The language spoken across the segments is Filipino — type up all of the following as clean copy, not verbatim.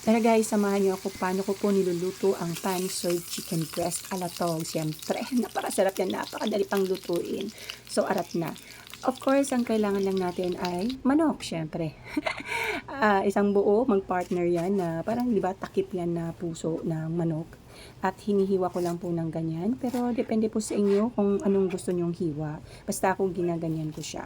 Tara guys, samahan niyo ako paano ko po niluluto ang pan-served chicken breast alatog. Siyempre, napakasarap yan, napakadali pang lutuin. So, arat na. Of course, ang kailangan lang natin ay manok, syempre. Isang buo, mag-partner yan na parang, di ba, takip yan na puso ng manok. At hinihiwa ko lang po ng ganyan. Pero depende po sa inyo kung anong gusto nyong hiwa. Basta ako ginaganyan ko siya.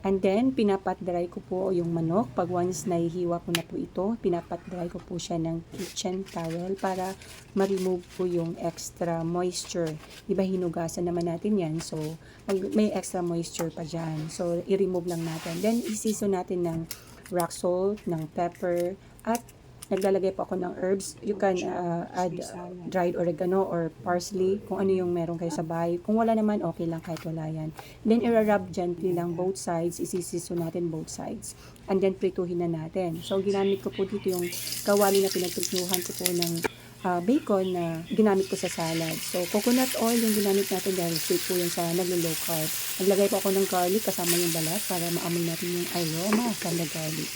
And then, pinapat-dry ko po yung manok. Pag once nahihiwa ko na po ito, pinapat-dry ko po siya ng kitchen towel para ma-remove po yung extra moisture. Diba hinugasan naman natin yan. So, may extra moisture pa dyan. So, i-remove lang natin. Then, isiso natin ng rock salt, ng pepper, at naglalagay po ako ng herbs. You can add dried oregano or parsley, kung ano yung meron kayo sa bahay. Kung wala naman, okay lang kahit wala yan. Then, i-rub gently lang both sides. Isisiso natin both sides. And then, prituhin na natin. So, ginamit ko po dito yung kawali na pinagprituhan ko po ng bacon na ginamit ko sa salad. So, coconut oil yung ginamit natin dahil sweet po yun sa naglo-low carb. Naglagay po ako ng garlic kasama yung balat para maamoy natin yung aroma from the garlic.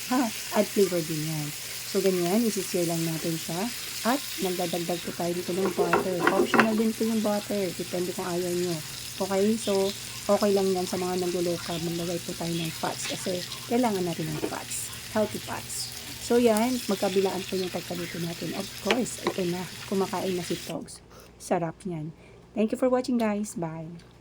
Add flavor din yan. So, ganyan, isi-sear lang natin siya. At, nagdadagdag po tayo dito ng butter. Optional din po yung butter. Depende kung ayaw nyo. Okay, so, okay lang yan sa mga nag-low carb. Maglagay po tayo ng fats kasi kailangan natin ng fats. Healthy fats. So, yan, magkabilaan po yung pagkaluto natin. Of course, ito na. Kumakain na si Togs. Sarap yan. Thank you for watching, guys. Bye.